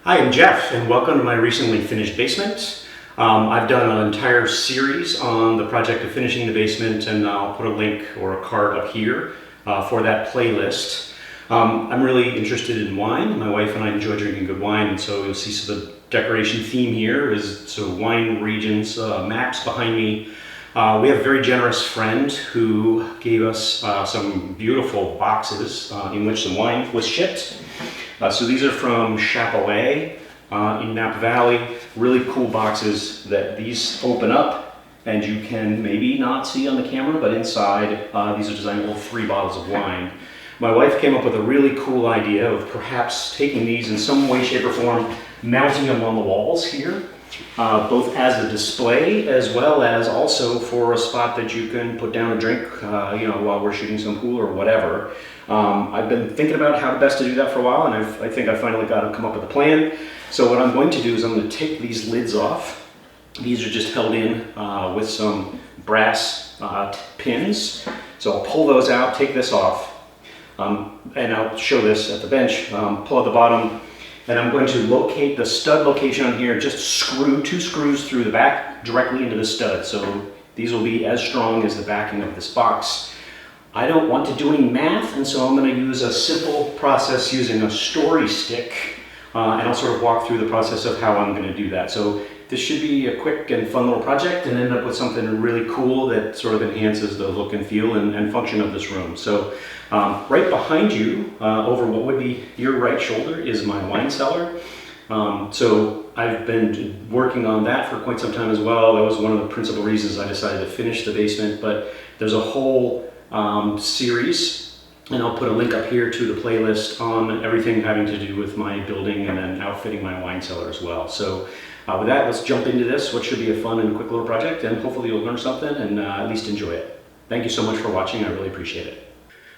Hi, I'm Jeff, and welcome to my recently finished basement. I've done an entire series on the project of finishing the basement, and I'll put a link or a card up here for that playlist. I'm really interested in wine. My wife and I enjoy drinking good wine, and so you'll see the decoration theme here is so wine regions, maps behind me. We have a very generous friend who gave us some beautiful boxes in which some wine was shipped. So these are from Chapelet in Napa Valley. Really cool boxes that these open up and you can maybe not see on the camera, but inside these are designed to hold 3 bottles of wine. My wife came up with a really cool idea of perhaps taking these in some way, shape, or form, mounting them on the walls here, both as a display as well as also for a spot that you can put down a drink, while we're shooting some pool or whatever. I've been thinking about how best to do that for a while, and I think I finally got to come up with a plan. So what I'm going to do is I'm going to take these lids off. These are just held in with some brass pins. So I'll pull those out, take this off, and I'll show this at the bench. Pull out the bottom, and I'm going to locate the stud location on here. Just screw 2 screws through the back directly into the stud. So these will be as strong as the backing of this box. I don't want to do any math, and so I'm going to use a simple process using a story stick, and I'll sort of walk through the process of how I'm going to do that. So this should be a quick and fun little project and end up with something really cool that sort of enhances the look and feel and function of this room. So right behind you, over what would be your right shoulder, is my wine cellar. So I've been working on that for quite some time as well. That was one of the principal reasons I decided to finish the basement, but there's a whole series, and I'll put a link up here to the playlist on everything having to do with my building and then outfitting my wine cellar as well. So with that, let's jump into this, what should be a fun and quick little project, and hopefully you'll learn something and at least enjoy it. Thank you so much for watching. I really appreciate it.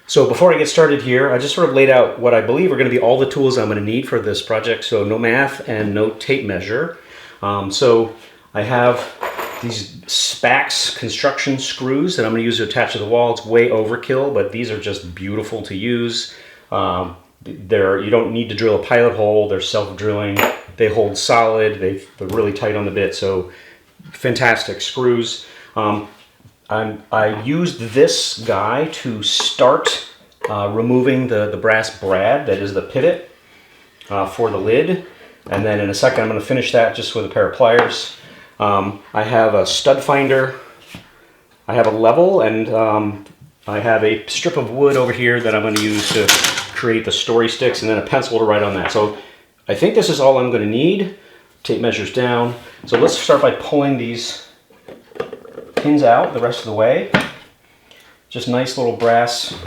So before I get started here, I just sort of laid out what I believe are going to be all the tools I'm going to need for this project. So no math and no tape measure. So I have these Spax construction screws that I'm going to use to attach to the wall. It's way overkill, but these are just beautiful to use. You don't need to drill a pilot hole. They're self-drilling. They hold solid. They're really tight on the bit. So fantastic screws. I used this guy to start removing the brass brad that is the pivot for the lid. And then in a second I'm going to finish that just with a pair of pliers. I have a stud finder, I have a level, and I have a strip of wood over here that I'm going to use to create the story sticks, and then a pencil to write on that. So I think this is all I'm going to need. Tape measures down. So let's start by pulling these pins out the rest of the way. Just nice little brass,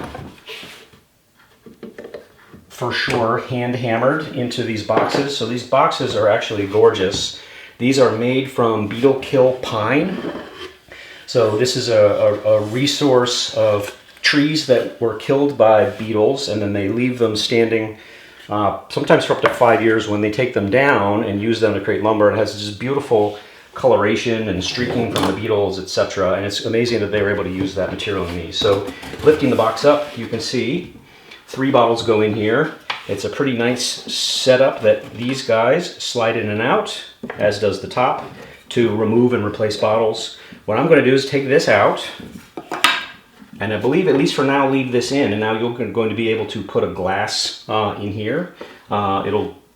for sure, hand hammered into these boxes. So these boxes are actually gorgeous. These are made from beetle kill pine. So this is a resource of trees that were killed by beetles, and then they leave them standing sometimes for up to 5 years when they take them down and use them to create lumber. It has just beautiful coloration and streaking from the beetles, etc. And it's amazing that they were able to use that material in these. So lifting the box up, you can see 3 bottles go in here. It's a pretty nice setup that these guys slide in and out, as does the top, to remove and replace bottles. What I'm going to do is take this out, and I believe, at least for now, leave this in. And now you're going to be able to put a glass in here.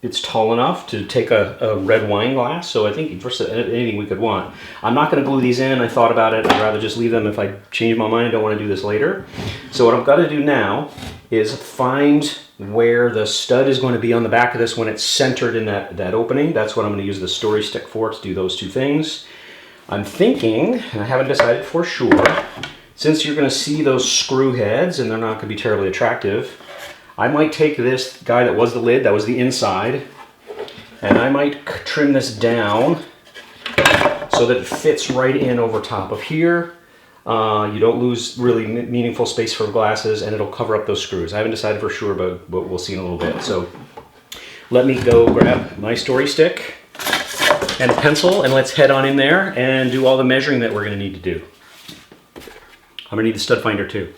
It's tall enough to take a red wine glass, so I think first anything we could want. I'm not going to glue these in. I thought about it. I'd rather just leave them if I change my mind. I don't want to do this later. So what I've got to do now is find where the stud is going to be on the back of this when it's centered in that opening. That's what I'm going to use the story stick for, to do those 2 things. I'm thinking, and I haven't decided for sure, since you're going to see those screw heads and they're not going to be terribly attractive, I might take this guy that was the lid, that was the inside, and I might trim this down so that it fits right in over top of here. You don't lose really meaningful space for glasses, and it'll cover up those screws. I haven't decided for sure, but we'll see in a little bit. So let me go grab my story stick and a pencil, and let's head on in there and do all the measuring that we're going to need to do. I'm going to need the stud finder too.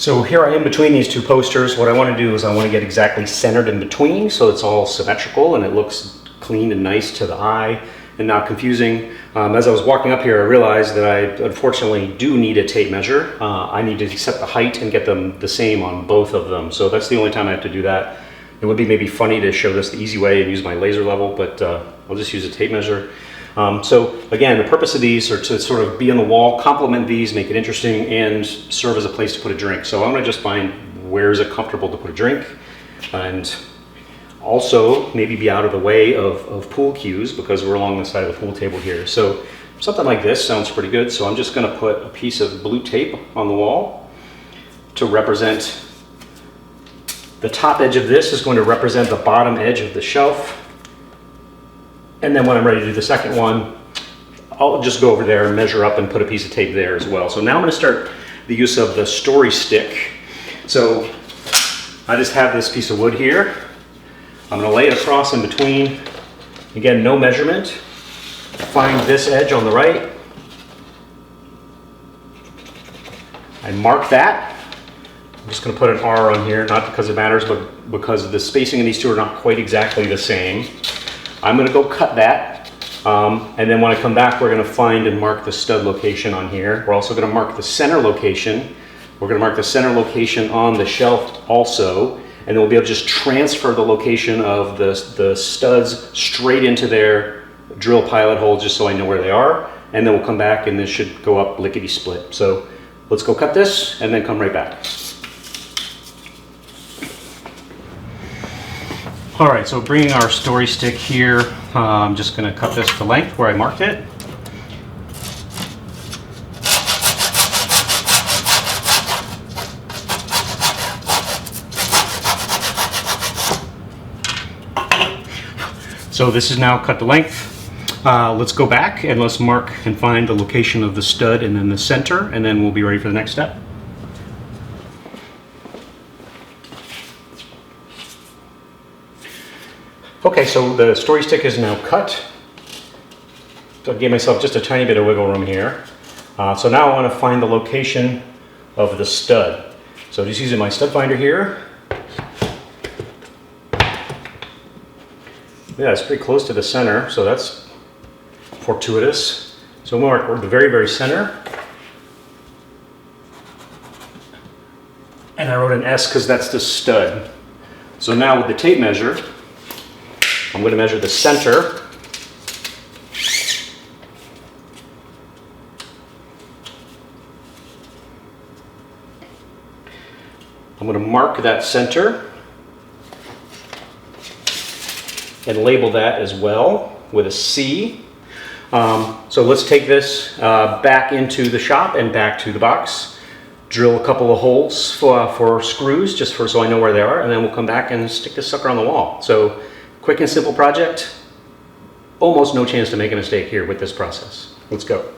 So here I am between these two posters. What I want to do is I want to get exactly centered in between so it's all symmetrical and it looks clean and nice to the eye and not confusing. As I was walking up here, I realized that I unfortunately do need a tape measure. I need to set the height and get them the same on both of them. So that's the only time I have to do that. It would be maybe funny to show this the easy way and use my laser level, but I'll just use a tape measure. So again, the purpose of these are to sort of be on the wall, complement these, make it interesting, and serve as a place to put a drink. So I'm gonna just find where is it comfortable to put a drink, and also maybe be out of the way of pool cues because we're along the side of the pool table here. So something like this sounds pretty good. So I'm just gonna put a piece of blue tape on the wall to represent the top edge of this is going to represent the bottom edge of the shelf. And then when I'm ready to do the second one, I'll just go over there and measure up and put a piece of tape there as well. So now I'm going to start the use of the story stick. So I just have this piece of wood here. I'm going to lay it across in between. Again, no measurement. Find this edge on the right. I mark that. I'm just going to put an R on here, not because it matters, but because the spacing of these two are not quite exactly the same. I'm going to go cut that, and then when I come back, we're going to find and mark the stud location on here. We're also going to mark the center location. We're going to mark the center location on the shelf also, and then we'll be able to just transfer the location of the studs straight into their drill pilot hole just so I know where they are, and then we'll come back and this should go up lickety-split. So let's go cut this and then come right back. All right, so bringing our story stick here, I'm just going to cut this to length where I marked it. So this is now cut to length. Let's go back and let's mark and find the location of the stud and then the center, and then we'll be ready for the next step. Okay, so the story stick is now cut. So I gave myself just a tiny bit of wiggle room here. So now I want to find the location of the stud. So just using my stud finder here. Yeah, it's pretty close to the center, so that's fortuitous. So we'll mark the very, very center. And I wrote an S because that's the stud. So now with the tape measure, I'm going to measure the center. I'm going to mark that center and label that as well with a C. So let's take this back into the shop and back to the box. Drill a couple of holes for screws, just so I know where they are, and then we'll come back and stick this sucker on the wall. So quick and simple project. Almost no chance to make a mistake here with this process. Let's go.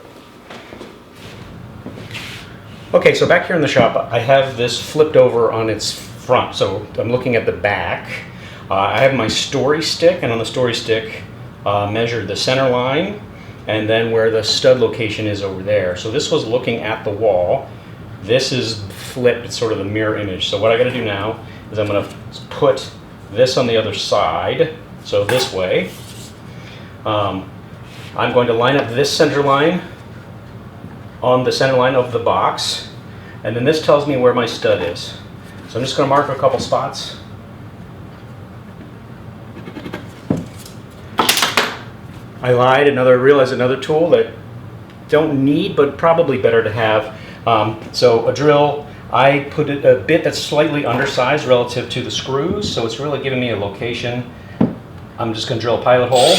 Okay, so back here in the shop, I have this flipped over on its front. So I'm looking at the back. I have my story stick, and on the story stick, measured the center line and then where the stud location is over there. So this was looking at the wall. This is flipped, sort of the mirror image. So what I gotta do now is I'm gonna put this on the other side, so this way. I'm going to line up this center line on the center line of the box, and then this tells me where my stud is. So I'm just going to mark a couple spots. I lied, realized another tool that don't need, but probably better to have. So a drill, I put a bit that's slightly undersized relative to the screws, so it's really giving me a location. I'm just going to drill a pilot hole.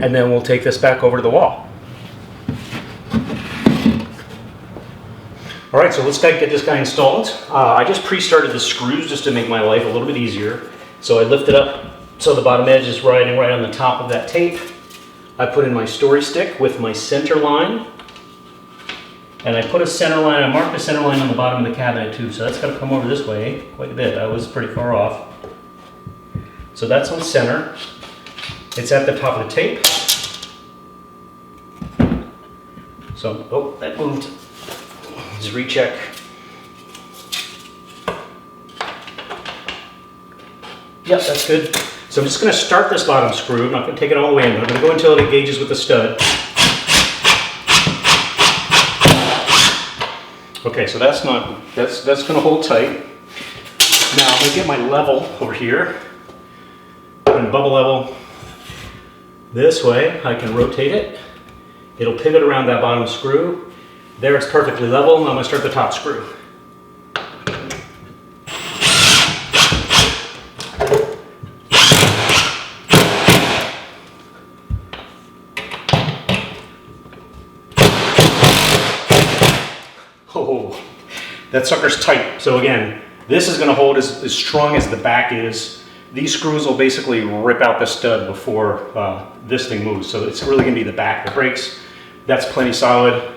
And then we'll take this back over to the wall. All right, so let's get this guy installed. I just pre-started the screws just to make my life a little bit easier. So I lift it up so the bottom edge is right on the top of that tape. I put in my story stick with my center line. And I put a center line, I marked the center line on the bottom of the cabinet too, so that's got to come over this way quite a bit. I was pretty far off. So that's on center. It's at the top of the tape. So, oh, that moved. Just recheck. Yep, that's good. So I'm just going to start this bottom screw. I'm not going to take it all the way in. I'm going to go until it engages with the stud. Okay, so that's going to hold tight. Now I'm going to get my level over here. And bubble level this way. I can rotate it. It'll pivot around that bottom screw. There, it's perfectly level. Now I'm going to start the top screw. Oh, that sucker's tight. So again, this is going to hold as strong as the back is. These screws will basically rip out the stud before this thing moves. So it's really going to be the back that breaks. That's plenty solid.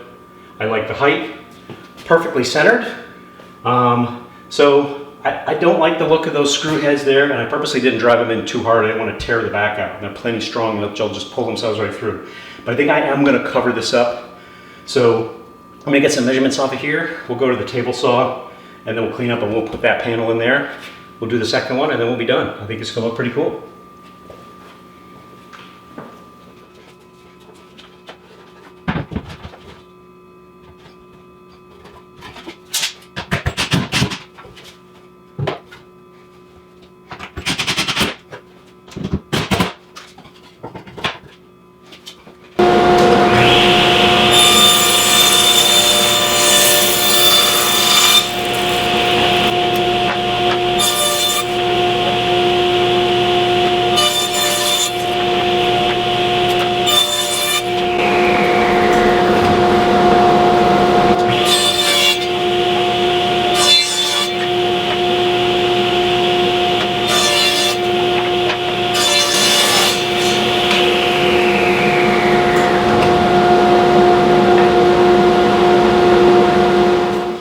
I like the height. Perfectly centered. So I don't like the look of those screw heads there, and I purposely didn't drive them in too hard. I didn't want to tear the back out. They're plenty strong. They'll just pull themselves right through. But I think I am going to cover this up. So I'm going to get some measurements off of here. We'll go to the table saw, and then we'll clean up and we'll put that panel in there. We'll do the second one, and then we'll be done. I think it's going to look pretty cool.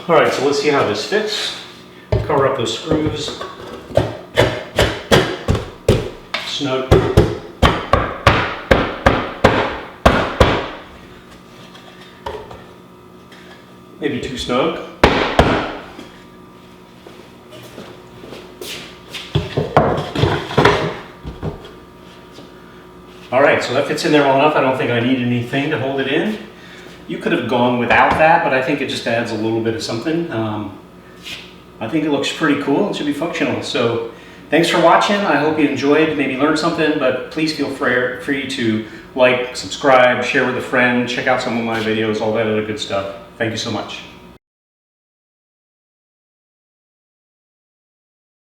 All right, so let's see how this fits. Cover up those screws. Snug. Maybe too snug. All right, so that fits in there well enough. I don't think I need anything to hold it in. You could have gone without that, but I think it just adds a little bit of something. I think it looks pretty cool. It should be functional. So thanks for watching. I hope you enjoyed, maybe learned something, but please feel free to like, subscribe, share with a friend, check out some of my videos, all that other good stuff. Thank you so much.